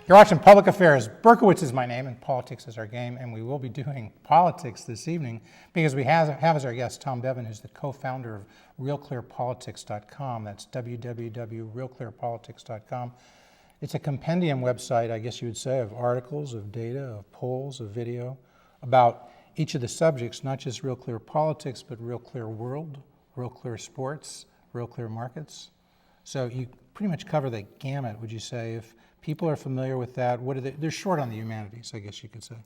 You're watching Public Affairs. Berkowitz is my name and politics is our game, and we will be doing politics this evening because we have as our guest Tom Bevan, who's the co-founder of RealClearPolitics.com. That's www.realclearpolitics.com. It's a compendium website, I guess you would say, of articles, of data, of polls, of video about each of the subjects, not just Real Clear Politics, but Real Clear World, Real Clear Sports, Real Clear Markets. So you pretty much cover the gamut, would you say? If people are familiar with that, what are they're short on the humanities, I guess you could say.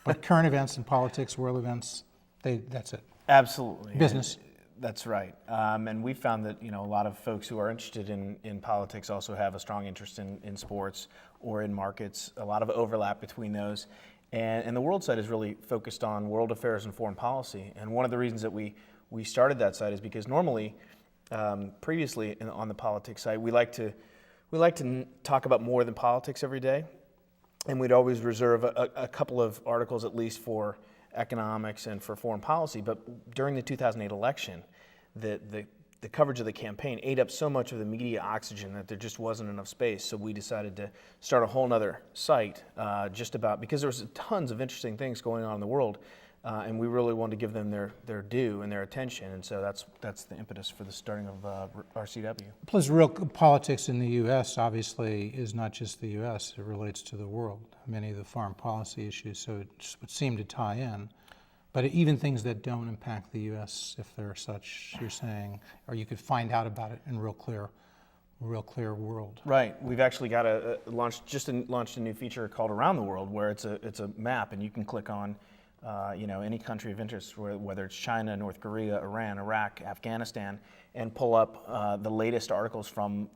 But current events and politics, world events, that's it. Absolutely. Business. That's right. And we found that a lot of folks who are interested in politics also have a strong interest in sports or in markets, a lot of overlap between those. And the world site is really focused on world affairs and foreign policy. And one of the reasons that we started that site is because normally, previously on the politics site, we like to talk about more than politics every day, and we'd always reserve a couple of articles at least for economics and for foreign policy. But during the 2008 election, the coverage of the campaign ate up so much of the media oxygen that there just wasn't enough space. So we decided to start a whole nother site because there was tons of interesting things going on in the world. And we really wanted to give them their due and their attention, and so that's the impetus for the starting of RCW. Plus, real politics in the U.S. obviously is not just the U.S., it relates to the world, many of the foreign policy issues, so it would seem to tie in. But even things that don't impact the U.S., if there are such, you're saying, or you could find out about it in Real Clear World. Right. We've actually got launched a new feature called Around the World, where it's a map, and you can click on any country of interest, whether it's China, North Korea, Iran, Iraq, Afghanistan, and pull up the latest articles from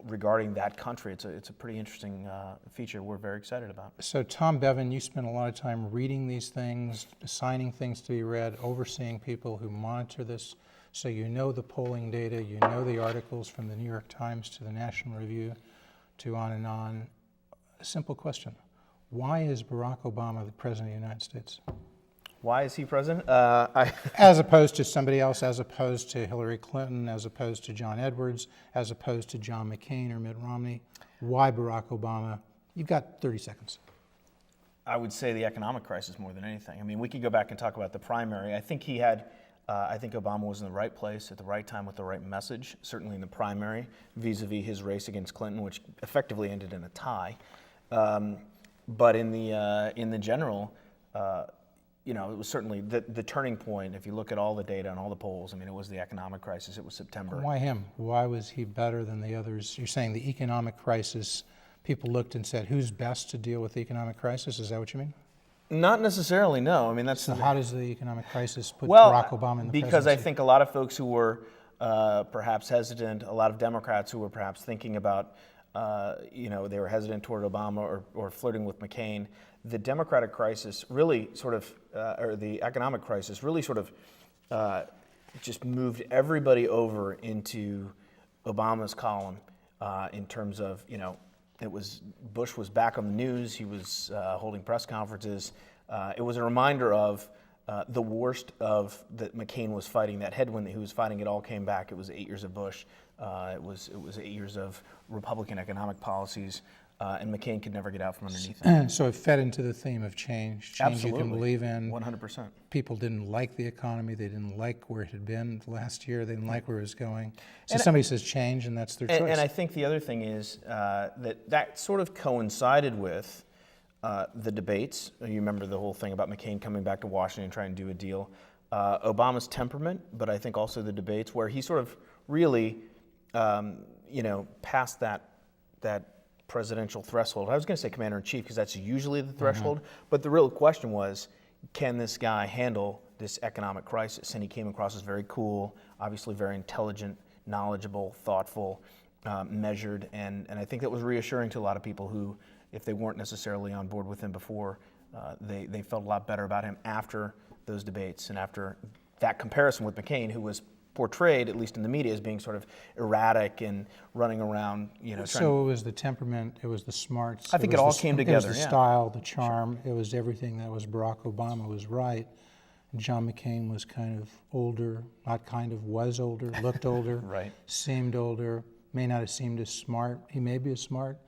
regarding that country. It's a pretty interesting feature we're very excited about. So Tom Bevan, you spend a lot of time reading these things, assigning things to be read, overseeing people who monitor this, so you know the polling data, you know the articles from the New York Times to the National Review to on and on. A simple question. Why is Barack Obama the president of the United States? Why is he president? As opposed to somebody else, as opposed to Hillary Clinton, as opposed to John Edwards, as opposed to John McCain or Mitt Romney. Why Barack Obama? You've got 30 seconds. I would say the economic crisis more than anything. I mean, we could go back and talk about the primary. I think Obama was in the right place at the right time with the right message, certainly in the primary, vis-a-vis his race against Clinton, which effectively ended in a tie. But in the general, it was certainly the turning point. If you look at all the data and all the polls, I mean, it was the economic crisis. It was September. Why him? Why was he better than the others? You're saying the economic crisis, people looked and said, who's best to deal with the economic crisis? Is that what you mean? Not necessarily, no. I mean, So how does the economic crisis put Barack Obama in the presidency? Because I think a lot of folks who were perhaps hesitant, a lot of Democrats who were perhaps thinking about they were hesitant toward Obama or flirting with McCain. The Democratic crisis really or the economic crisis really just moved everybody over into Obama's column in terms of, Bush was back on the news, he was holding press conferences. It was a reminder of the worst of that McCain was fighting, that headwind that he was fighting. It all came back. It was 8 years of Bush. It was 8 years of Republican economic policies. and McCain could never get out from underneath it. So it fed into the theme of change you Absolutely. can believe in. 100%. People didn't like the economy. They didn't like where it had been last year. They didn't like where it was going. So And somebody says change, and that's their choice. And I think the other thing is that sort of coincided with the debates. You remember the whole thing about McCain coming back to Washington and trying to do a deal. Obama's temperament, but I think also the debates where he sort of really, passed that presidential threshold. I was going to say commander-in-chief because that's usually the threshold, but the real question was, can this guy handle this economic crisis? And he came across as very cool, obviously very intelligent, knowledgeable, thoughtful, measured, and I think that was reassuring to a lot of people who, if they weren't necessarily on board with him before, they felt a lot better about him after those debates and after that comparison with McCain, who was portrayed, at least in the media, as being sort of erratic and running around, So it was the temperament, it was the smarts. I think it all came together. It was the style, the charm. It was everything that was Barack Obama was right. John McCain was kind of older, was older, looked older, Right. Seemed older, may not have seemed as smart. He may be as smart,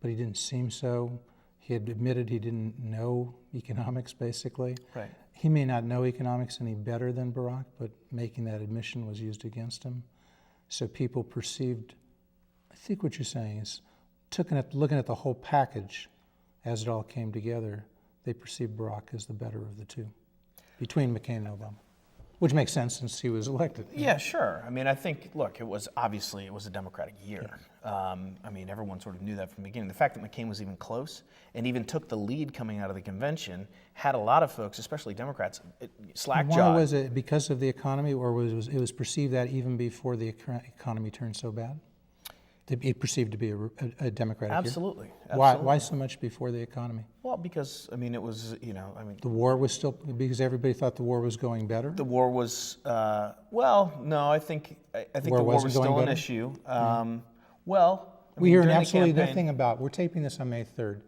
but he didn't seem so. He had admitted he didn't know economics, basically. Right. He may not know economics any better than Barack, but making that admission was used against him. So people perceived, I think what you're saying is, looking at the whole package as it all came together, they perceived Barack as the better of the two, between McCain and Obama, which makes sense since he was elected. Yeah, sure. I mean, I think, look, it was a Democratic year. Yeah. Everyone sort of knew that from the beginning. The fact that McCain was even close and even took the lead coming out of the convention had a lot of folks, especially Democrats, slack-jawed. Why was it because of the economy, or was it perceived that even before the economy turned so bad? It perceived to be a Democratic year? Absolutely. Why so much before the economy? Well, because, it was, The war was still, because everybody thought the war was going better? the war was, no, I think the war was wasn't still going an better? issue. We hear during the absolutely campaign- nothing about, we're taping this on May 3rd.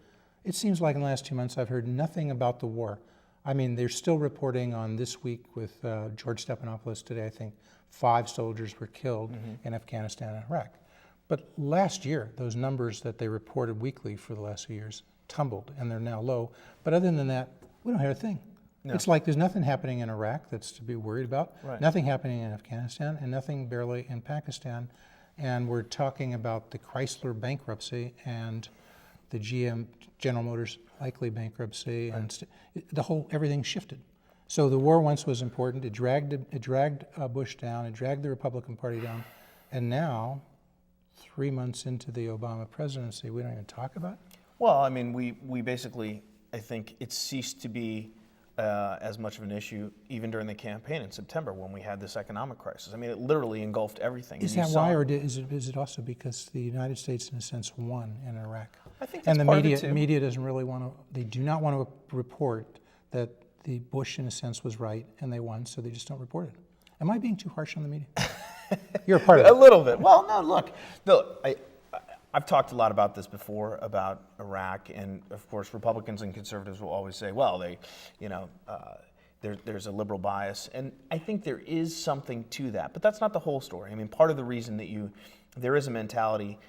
It seems like in the last 2 months I've heard nothing about the war. They're still reporting on this week with George Stephanopoulos today, I think 5 soldiers were killed in Afghanistan and Iraq. But last year, those numbers that they reported weekly for the last few years tumbled, and they're now low. But other than that, we don't hear a thing. No. It's like there's nothing happening in Iraq that's to be worried about, Right. nothing happening in Afghanistan, and nothing barely in Pakistan. And we're talking about the Chrysler bankruptcy and the GM, General Motors, likely bankruptcy, and everything shifted. So the war once was important. It dragged Bush down. It dragged the Republican Party down, and now, 3 months into the Obama presidency, we don't even talk about it? Well, we basically, I think it ceased to be as much of an issue even during the campaign in September when we had this economic crisis. It literally engulfed everything. Is that why, or is it also because the United States, in a sense, won in Iraq? I think that's and part of it too. the media doesn't really want to. They do not want to report that the Bush, in a sense, was right and they won, so they just don't report it. Am I being too harsh on the media? You're a part of it. A little bit. Well, no, look, I've talked a lot about this before, about Iraq, and of course Republicans and conservatives will always say, well, there's a liberal bias, and I think there is something to that, but that's not the whole story. Part of the reason that there is a mentality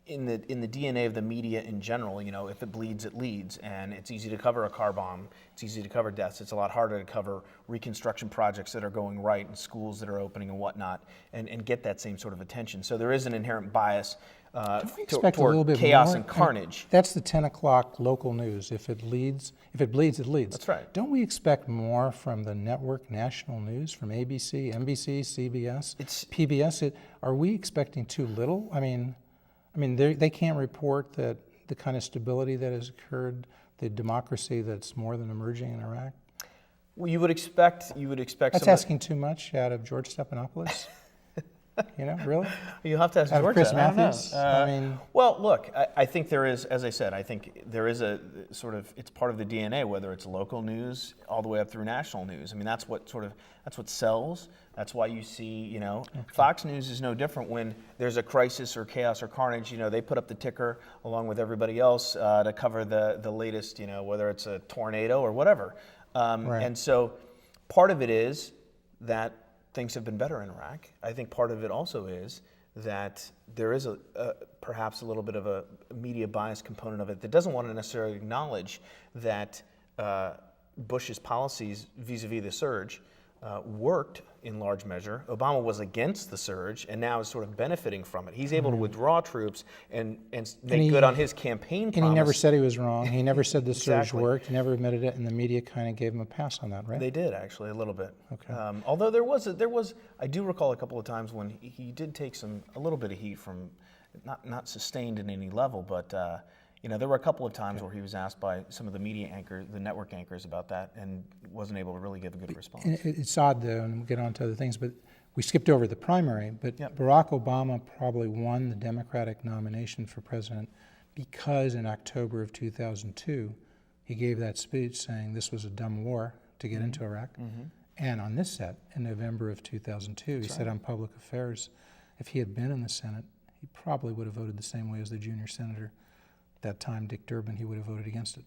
in the DNA of the media in general, if it bleeds, it leads, and it's easy to cover a car bomb, it's easy to cover deaths, it's a lot harder to cover reconstruction projects that are going right and schools that are opening and whatnot, and get that same sort of attention. So there is an inherent bias Expect a little toward bit chaos more. and carnage. That's the 10 o'clock local news. If it bleeds, it leads. That's right. Don't we expect more from the network national news, from ABC, NBC, CBS, PBS? Are we expecting too little? They can't report that the kind of stability that has occurred, the democracy that's more than emerging in Iraq. Well, you would expect. That's asking too much out of George Stephanopoulos. Really? You'll have to ask Out of George Chris that. Matthews? Well, look, I think there is, as I said, I think there is a sort of, it's part of the DNA, whether it's local news all the way up through national news. That's what sells. That's why you see, Fox News is no different when there's a crisis or chaos or carnage. They put up the ticker along with everybody else to cover the latest, whether it's a tornado or whatever. Right. And so part of it is that things have been better in Iraq. I think part of it also is that there is perhaps a little bit of a media bias component of it that doesn't want to necessarily acknowledge that Bush's policies vis-a-vis the surge worked in large measure. Obama was against the surge and now is sort of benefiting from it. He's able to withdraw troops and make good on his campaign promise. And he never said he was wrong. He never said the surge Exactly. worked. He never admitted it, and the media kind of gave him a pass on that, right? They did, actually, a little bit. Okay. Although there was, I do recall a couple of times when he did take a little bit of heat from, not sustained in any level, but there were a couple of times where he was asked by some of the media anchors, the network anchors, about that, and wasn't able to really give a good response. It's odd, though, and we'll get on to other things, but we skipped over the primary, but Yep. Barack Obama probably won the Democratic nomination for president because in October of 2002, he gave that speech saying this was a dumb war to get into Iraq. And on this set, in November of 2002, he said on public affairs, if he had been in the Senate, he probably would have voted the same way as the junior senator. That time, Dick Durbin, he would have voted against it.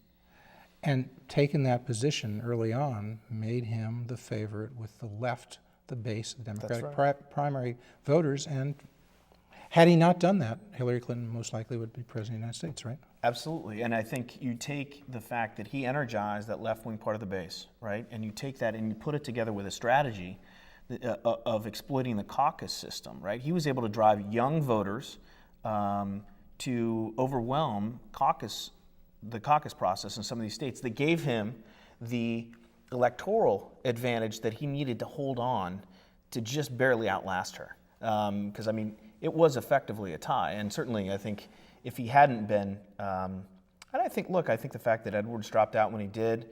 And taking that position early on made him the favorite with the left, the base of Democratic primary voters. And had he not done that, Hillary Clinton most likely would be president of the United States, right? Absolutely, and I think you take the fact that he energized that left-wing part of the base, right, and you take that and you put it together with a strategy of exploiting the caucus system, right? He was able to drive young voters to overwhelm the caucus process in some of these states that gave him the electoral advantage that he needed to hold on to just barely outlast her. Because, it was effectively a tie, and certainly I think if he hadn't been, and I think the fact that Edwards dropped out when he did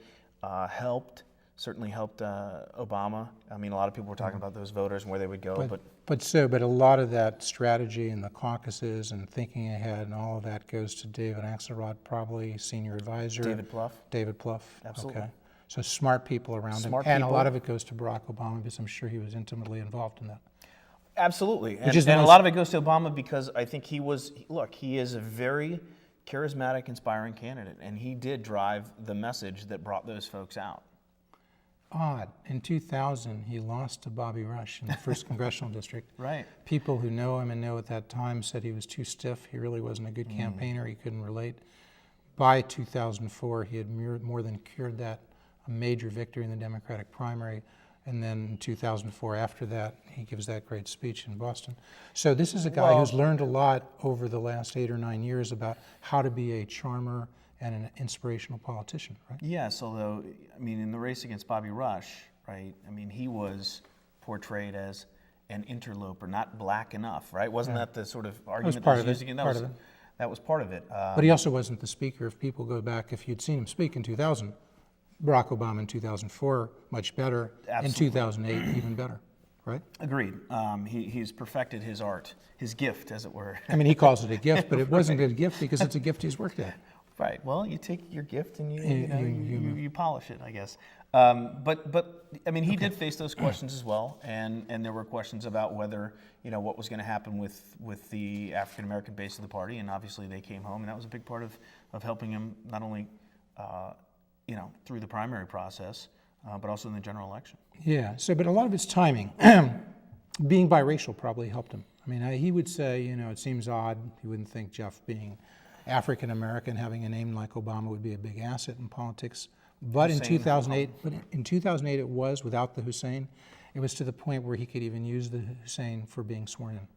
certainly helped Obama. A lot of people were talking about those voters and where they would go, But a lot of that strategy and the caucuses and thinking ahead and all of that goes to David Axelrod, probably senior advisor. David Plouffe. David Plouffe. Absolutely. Okay. So smart people around him. Smart And a people. lot of it goes to Barack Obama because I'm sure he was intimately involved in that. Absolutely, and is the a most- lot of it goes to Obama because I think he is a very charismatic, inspiring candidate, and he did drive the message that brought those folks out. Odd. In 2000, he lost to Bobby Rush in the 1st Congressional District. Right. People who know him and know at that time said he was too stiff. He really wasn't a good campaigner. He couldn't relate. By 2004, he had more than cured that, a major victory in the Democratic primary. And then in 2004, after that, he gives that great speech in Boston. So this is a guy who's learned a lot over the last 8 or 9 years about how to be a charmer and an inspirational politician, right? Yes, although, in the race against Bobby Rush, right, he was portrayed as an interloper, not black enough, right? Wasn't that the sort of argument that was used against? That was part of it. But he also wasn't the speaker. If people go back, if you'd seen him speak in 2000, Barack Obama in 2004, much better. Absolutely. In 2008, even better, right? Agreed. He's perfected his art, his gift, as it were. He calls it a gift, but it wasn't a gift because it's a gift he's worked at. Right. Well, you take your gift and you polish it, I guess. But he did face those questions as well, and there were questions about whether what was going to happen with the African American base of the party, and obviously they came home, and that was a big part of helping him not only through the primary process, but also in the general election. Yeah. So, but a lot of it's timing. Being biracial probably helped him. He would say, it seems odd. He wouldn't think Jeff being African American, having a name like Obama, would be a big asset in politics. But in 2008, it was without the Hussein. It was to the point where he could even use the Hussein for being sworn in.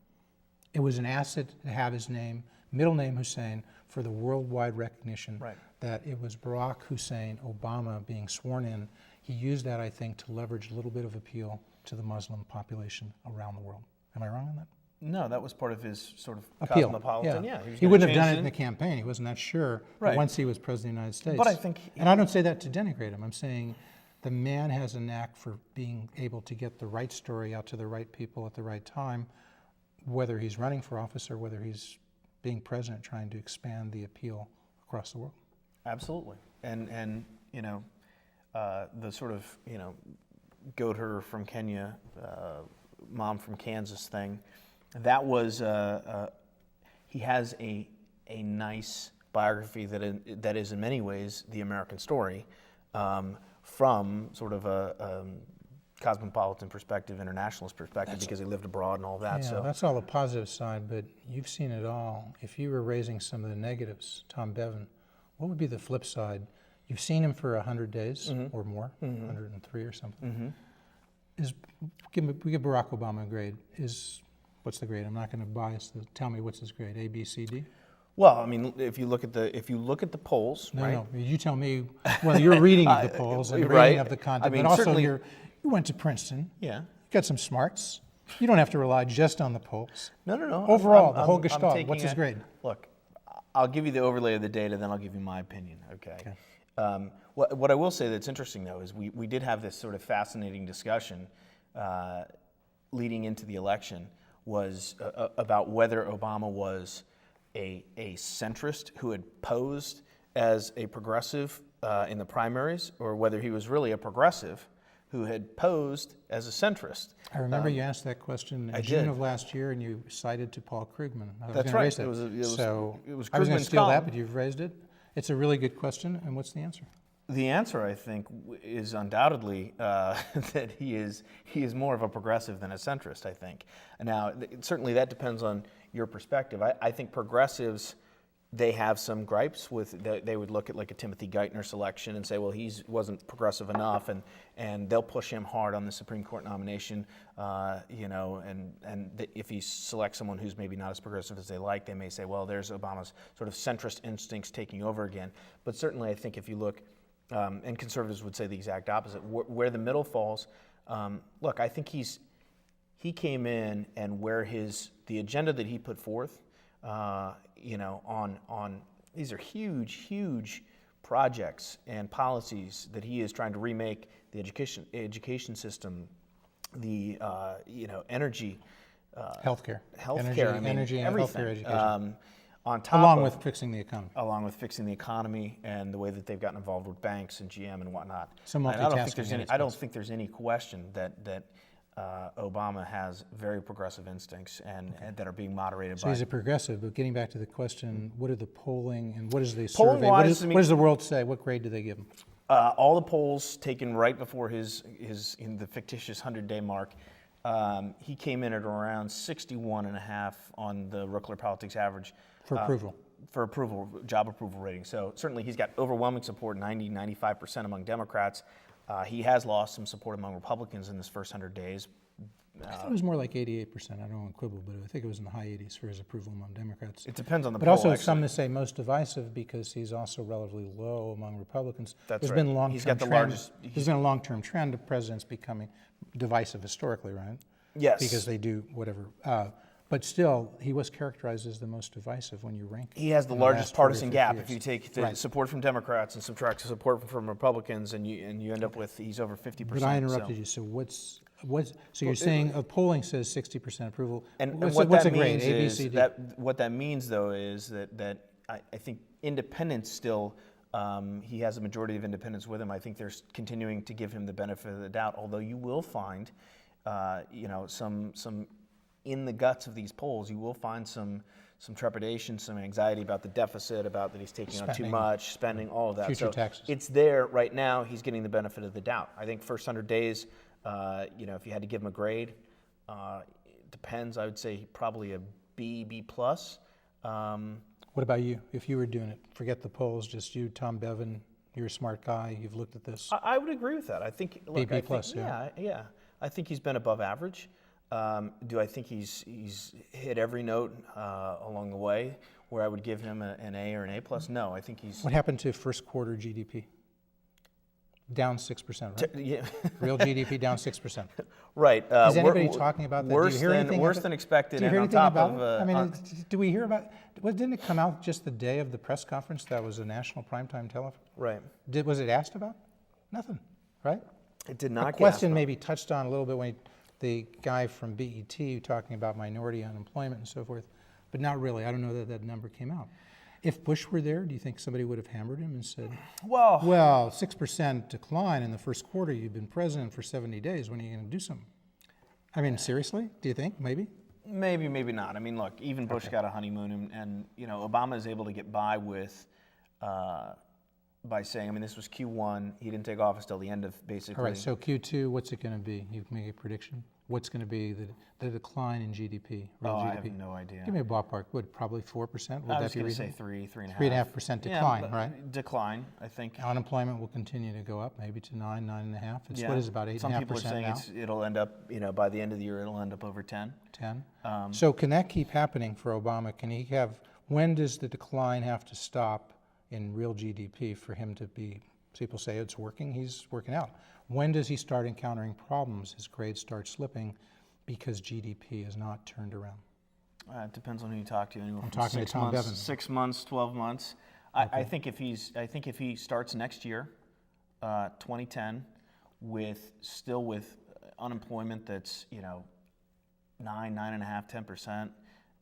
It was an asset to have his name, middle name Hussein, for the worldwide recognition that it was Barack Hussein Obama being sworn in. He used that, I think, to leverage a little bit of appeal to the Muslim population around the world. Am I wrong on that? No, that was part of his sort of appeal. Cosmopolitan. Yeah, he wouldn't have done it in the campaign. He wasn't that sure. But once he was president of the United States. But I think, and I don't say that to denigrate him. I'm saying the man has a knack for being able to get the right story out to the right people at the right time, whether he's running for office or whether he's being president, trying to expand the appeal across the world. Absolutely, and the sort of goat herder from Kenya, mom from Kansas thing. That was he has a nice biography that is in many ways the American story, from sort of a cosmopolitan perspective, internationalist perspective, because he lived abroad and all that. Yeah, So that's all the positive side, but you've seen it all. If you were raising some of the negatives, Tom Bevan, what would be the flip side? You've seen him for 100 days or more, 103 or something. We give Barack Obama a grade. What's the grade? I'm not going to bias. Tell me what's his grade? A, B, C, D? well, I mean, if you look at the polls, No, right? no. You tell me. Well, you're reading of the polls and right. reading of the content, I mean, but also certainly- you went to Princeton. Yeah. You got some smarts. You don't have to rely just on the polls. No. Overall, the whole I'm gestalt. taking What's his grade? Look, I'll give you the overlay of the data, then I'll give you my opinion. Okay. What I will say that's interesting though is we did have this sort of fascinating discussion leading into the election was about whether Obama was a centrist who had posed as a progressive in the primaries, or whether he was really a progressive who had posed as a centrist. I remember you asked that question in June of last year, and you cited to Paul Krugman. That's right. It was I was going to Krugman's steal column. that, but you've raised it. It's a really good question, and what's the answer? The answer, I think, is undoubtedly that he is more of a progressive than a centrist, I think. Now, certainly that depends on your perspective. I think progressives, they have some gripes with, they would look at like a Timothy Geithner selection and say, well, he wasn't progressive enough, and they'll push him hard on the Supreme Court nomination, and if he selects someone who's maybe not as progressive as they like, they may say, well, there's Obama's sort of centrist instincts taking over again. But certainly I think if you look, and conservatives would say the exact opposite, where the middle falls, look, I think he came in, and where the agenda that he put forth, on these are huge projects and policies that he is trying to remake the education system, the energy, Healthcare. Energy and everything. healthcare education. On top Along of, with fixing the economy. along with fixing the economy and the way that they've gotten involved with banks and GM and whatnot. Some And I multitasking. don't think there's any question that Obama has very progressive instincts and that are being moderated So by. he's a progressive, but getting back to the question, what are the polling and what is the Polling survey? wise, What does the world say? What grade do they give him? All the polls taken right before his in the fictitious 100-day mark, he came in at around 61.5 on the Rookler Politics average. For approval. For approval, job approval rating. So certainly he's got overwhelming support, 95% among Democrats. He has lost some support among Republicans in this first 100 days. I thought it was more like 88%. I don't want to quibble, but I think it was in the high 80s for his approval among Democrats. It depends on the But poll, also actually. some that say most divisive because he's also relatively low among Republicans. That's There's right. been a long-term He's got the trend. largest- There's been a long-term trend of presidents becoming divisive historically, right? Yes. Because they do whatever. But still, he was characterized as the most divisive when you rank. He has the in largest last 40 or partisan 50 gap. years. If you take the Right. support from Democrats and subtract the support from Republicans, and you end up with he's over 50%. But I interrupted you. So so you're saying polling says 60% approval. And what's what what's that a grade? means A, B, is C, D? what that means though is that I think independents still. He has a majority of independents with him. I think they're continuing to give him the benefit of the doubt. Although you will find, some in the guts of these polls, you will find some trepidation, some anxiety about the deficit, about that he's taking on too Spending. much, spending, all of that. Future So taxes. it's there right now. He's getting the benefit of the doubt. I think first 100 days, if you had to give him a grade, it depends. I would say probably a B plus. What about you? If you were doing it, forget the polls, just you, Tom Bevan. You're a smart guy. You've looked at this. I would agree with that. I think look, B plus, yeah. yeah. I think he's been above average. Do I think he's hit every note along the way where I would give him an A or an A plus? No, I think he's What happened to first quarter GDP? Down 6%, right? yeah. Real GDP down 6%. Right. Is anybody talking about that? Worse Do you hear anything worse than expected. Do you hear and on anything top about of, it? I mean, on- do we hear about? Didn't it come out just the day of the press conference? That was a national primetime telephone. right. Was it asked about? Nothing, right? It did not. A get asked question about. maybe touched on a little bit when the guy from BET talking about minority unemployment and so forth, but not really. I don't know that number came out. If Bush were there, do you think somebody would have hammered him and said, Well, 6% decline in the first quarter, you've been president for 70 days, when are you going to do something? I mean, seriously, do you think, maybe? maybe, maybe not. I mean, look, even Bush got a honeymoon, and Obama is able to get by with by saying, I mean, this was Q1. He didn't take office till the end of basically. All right, so Q2, what's it going to be? You can make a prediction. What's going to be the decline in GDP? Real GDP? I have no idea. Give me a ballpark. What, probably 4%? Would I that was be going to say reasonable? 3.5. 3.5% decline, but right? Decline, I think. Unemployment will continue to go up, maybe to 9.5. It's Yeah. what is about 8.5% Some people are saying now? it'll end up, by the end of the year, it'll end up over 10. 10. So can that keep happening for Obama? Can he have? When does the decline have to stop in real GDP for him to be? People say it's working. He's working out. When does he start encountering problems? His grades start slipping because GDP is not turned around. It depends on who you talk to. Anywhere I'm from talking to Tom Bevan. 6 months, 12 months. Okay. I think if he starts next year, 2010, with unemployment that's 9.5%,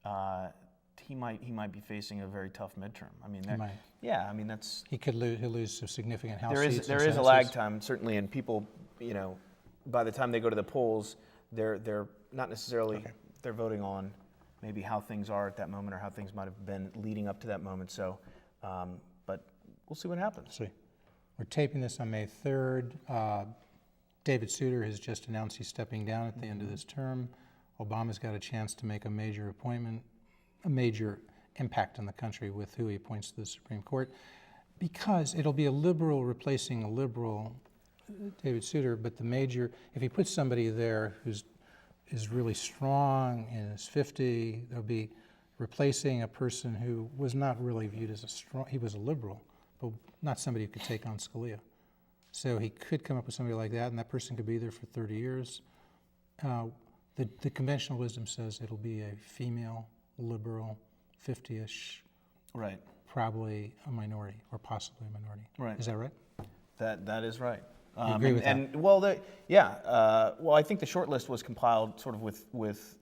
10%, he might be facing a very tough midterm. I mean, He might. yeah, I mean that's He'll lose some significant House there seats. there is a lag time certainly, and people by the time they go to the polls, they're not necessarily they're voting on maybe how things are at that moment or how things might have been leading up to that moment. So, but we'll see what happens. See, we're taping this on May 3rd. David Souter has just announced he's stepping down at the end of this term. Obama's got a chance to make a major appointment, a major impact on the country with who he appoints to the Supreme Court, because it'll be a liberal replacing a liberal, David Souter, but if he puts somebody there who's is really strong and is 50, they'll be replacing a person who was not really viewed as he was a liberal, but not somebody who could take on Scalia. So he could come up with somebody like that, and that person could be there for 30 years. The conventional wisdom says it'll be a female, liberal, 50-ish, Right. probably a minority, or possibly a minority. Right. Is that right? That is right. You agree with that? And well, I think the short list was compiled sort of with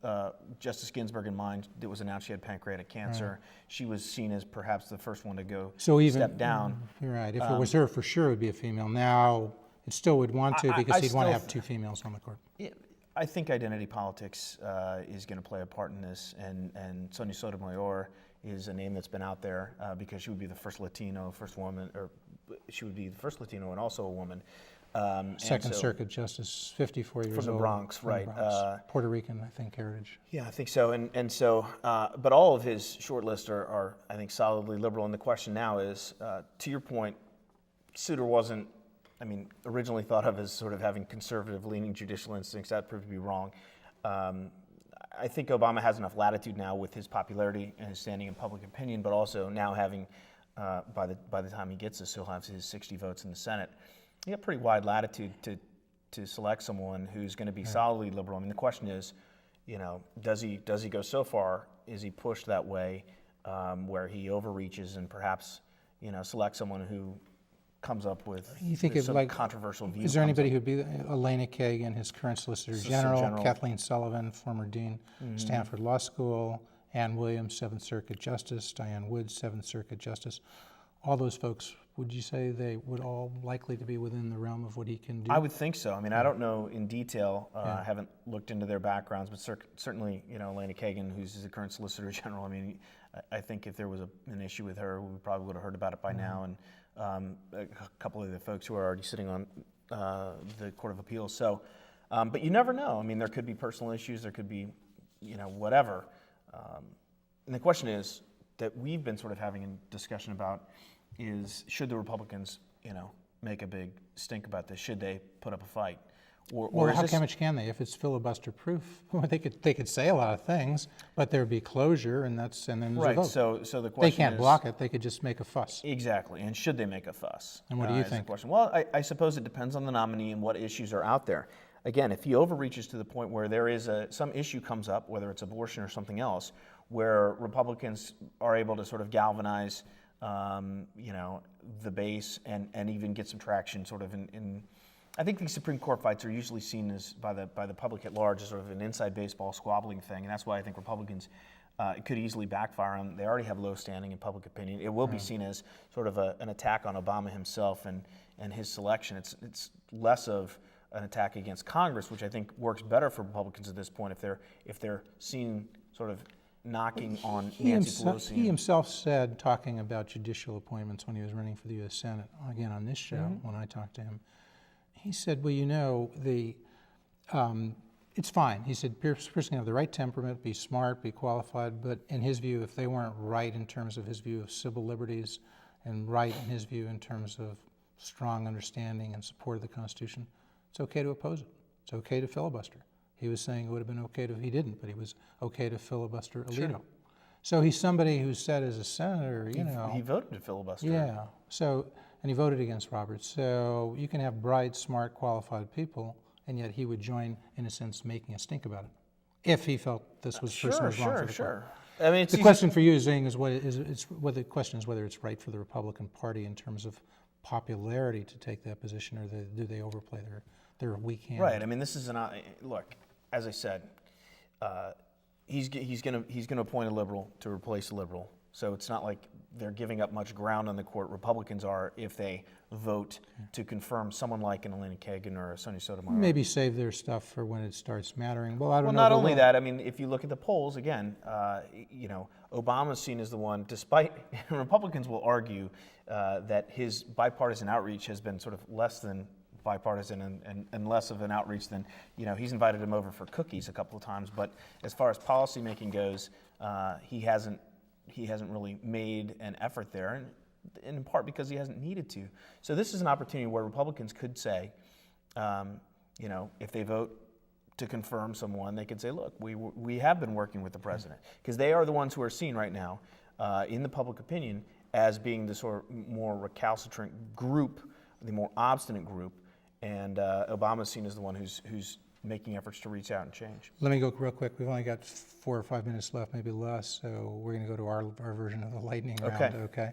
Justice Ginsburg in mind. It was announced she had pancreatic cancer. Right. She was seen as perhaps the first one to go step down. You're right. If it was her, for sure it would be a female. Now, it still would want to because he'd want to have two females on the court. I think identity politics is going to play a part in this, and Sonia Sotomayor is a name that's been out there because she would be the first Latino, first woman, or she would be the first Latino and also a woman. Second Circuit Justice, 54 years old. From the Bronx, right. Puerto Rican, I think, heritage. Yeah, I think so. And so, but all of his short lists are, I think, solidly liberal. And the question now is, to your point, Souter wasn't, originally thought of as sort of having conservative-leaning judicial instincts. That proved to be wrong. I think Obama has enough latitude now with his popularity and his standing in public opinion, but also now having, by the time he gets this, he'll have his 60 votes in the Senate. He got pretty wide latitude to select someone who's going to be solidly liberal. The question is, does he go so far? Is he pushed that way where he overreaches and perhaps, selects someone who comes up with some controversial views? Is there anybody who'd be Elena Kagan, his current Solicitor General, Kathleen Sullivan, former Dean, Stanford Law School, Ann Williams, 7th Circuit Justice, Diane Woods, 7th Circuit Justice? All those folks, would you say they would all likely to be within the realm of what he can do? I would think so. I don't know in detail. I haven't looked into their backgrounds, but certainly, Elena Kagan, who's the current Solicitor General, I think if there was an issue with her, we probably would have heard about it by now. And a couple of the folks who are already sitting on the Court of Appeals. So, but you never know. There could be personal issues. There could be, whatever. And the question is that we've been sort of having a discussion about is, should the Republicans, make a big stink about this? Should they put up a fight? Or how much can they? If it's filibuster proof, they could say a lot of things, but there'd be closure, and then there's a vote. So the question they can't block it. They could just make a fuss. Exactly. And should they make a fuss? And what do you think? Question. Well, I suppose it depends on the nominee and what issues are out there. Again, if he overreaches to the point where there is some issue comes up, whether it's abortion or something else, where Republicans are able to sort of galvanize, the base and even get some traction sort of in I think these Supreme Court fights are usually seen as by the public at large as sort of an inside baseball squabbling thing, and that's why I think Republicans it could easily backfire on them. They already have low standing in public opinion. It will be seen as sort of an attack on Obama himself and his selection. It's less of an attack against Congress, which I think works better for Republicans at this point if they're seen sort of knocking on He Nancy Pelosi. he himself said, talking about judicial appointments when he was running for the U.S. Senate, again on this show, when I talked to him, he said, well, you know, it's fine. He said, person can have the right temperament, be smart, be qualified, but in his view, if they weren't right in terms of his view of civil liberties and right in his view in terms of strong understanding and support of the Constitution, it's okay to oppose it. It's okay to filibuster. He was saying it would have been okay he didn't, but he was okay to filibuster Alito. Sure. So he's somebody who said as a senator, He voted to filibuster. yeah. So, and he voted against Roberts. So you can have bright, smart, qualified people, and yet he would join, in a sense, making a stink about it, if he felt this was person was wrong for the court. I mean, The question for you is saying is the question is whether it's right for the Republican Party in terms of popularity to take that position, or do they overplay their weak hand? Right. I mean, this is look. As I said, he's going to appoint a liberal to replace a liberal. So it's not like they're giving up much ground on the court. Republicans are if they vote to confirm someone like an Elena Kagan or a Sonia Sotomayor. Maybe save their stuff for when it starts mattering. Well, I don't know. Well, not only that. I mean, if you look at the polls again, Obama's seen as the one. Despite Republicans will argue that his bipartisan outreach has been sort of less than bipartisan and less of an outreach than, he's invited him over for cookies a couple of times, but as far as policymaking goes, he hasn't really made an effort there, and in part because he hasn't needed to. So this is an opportunity where Republicans could say, if they vote to confirm someone, they could say, look, we have been working with the president, because they are the ones who are seen right now in the public opinion as being the sort of more recalcitrant group, the more obstinate group. And Obama's seen as the one who's making efforts to reach out and change. Let me go real quick. We've only got 4 or 5 minutes left, maybe less, so we're going to go to our version of the lightning round. Okay.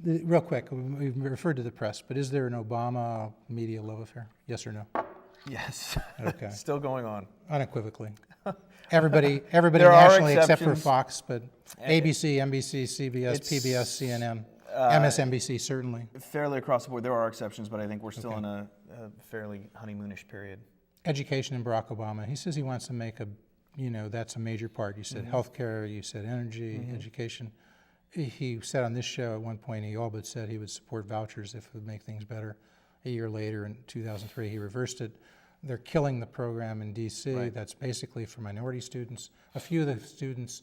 Real quick, we've referred to the press, but is there an Obama media love affair? Yes or no? Yes. Okay. Still going on. Unequivocally. Everybody There are nationally except for exceptions. Fox, but ABC, NBC, CBS, PBS, CNN, MSNBC certainly. Fairly across the board, there are exceptions, but I think we're still in a fairly honeymoonish period. Education and Barack Obama. He says he wants to make that's a major part. You said healthcare, you said energy, education. He said on this show at one point, he all but said he would support vouchers if it would make things better. A year later, in 2003, he reversed it. They're killing the program in D.C. Right. That's basically for minority students. A few of the students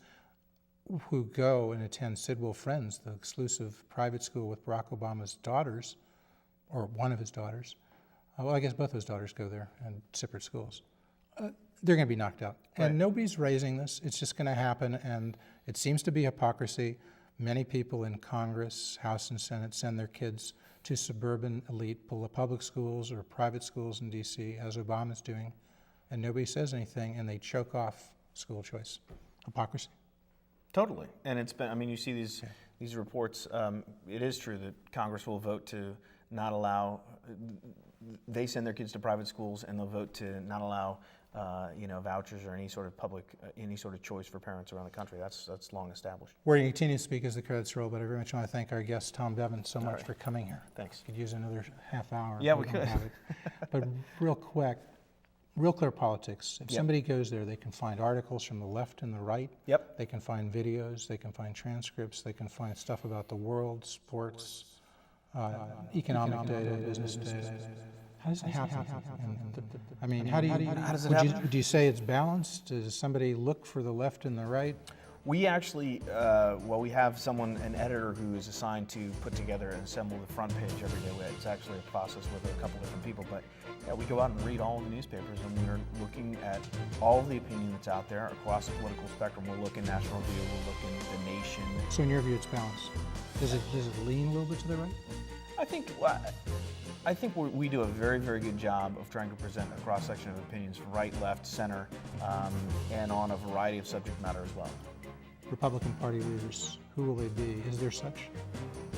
who go and attend Sidwell Friends, the exclusive private school with Barack Obama's daughters, or one of his daughters, well, I guess both of his daughters go there in separate schools. They're going to be knocked out. Right. And nobody's raising this. It's just going to happen, and it seems to be hypocrisy. Many people in Congress, House and Senate send their kids to suburban elite public schools or private schools in D.C., as Obama's doing, and nobody says anything, and they choke off school choice. Hypocrisy. Totally. And it's been, you see these reports. It is true that Congress will vote to not allow, they send their kids to private schools, and they'll vote to not allow vouchers or any sort of any sort of choice for parents around the country. That's long established. We're going to continue to speak as the credits roll, but I very much want to thank our guest, Tom Bevan, so much for coming here. Thanks. Could use another half hour. Yeah, if we don't could. have it. But real quick, Real Clear Politics. If somebody goes there, they can find articles from the left and the right. Yep. They can find videos. They can find transcripts. They can find stuff about the world, sports, economic data, business data. How does it happen? How do you? How does it happen? Do you say it's balanced? Does somebody look for the left and the right? We actually, we have an editor who is assigned to put together and assemble the front page every day. It's actually a process with a couple different people, but yeah, we go out and read all the newspapers, and we're looking at all of the opinion that's out there across the political spectrum. We'll look in National Review, we'll look in The Nation. So in your view, it's balanced. Does it lean a little bit to the right? I think we do a very, very good job of trying to present a cross-section of opinions, right, left, center, and on a variety of subject matter as well. Republican Party leaders, who will they be? Is there such?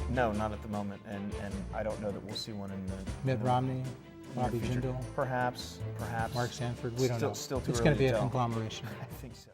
No, not at the moment, and I don't know that we'll see one in the Mitt Romney, near Bobby future. Jindal, Perhaps. Mark Sanford. We don't know. Still too It's early going to be to a tell. conglomeration. I think so.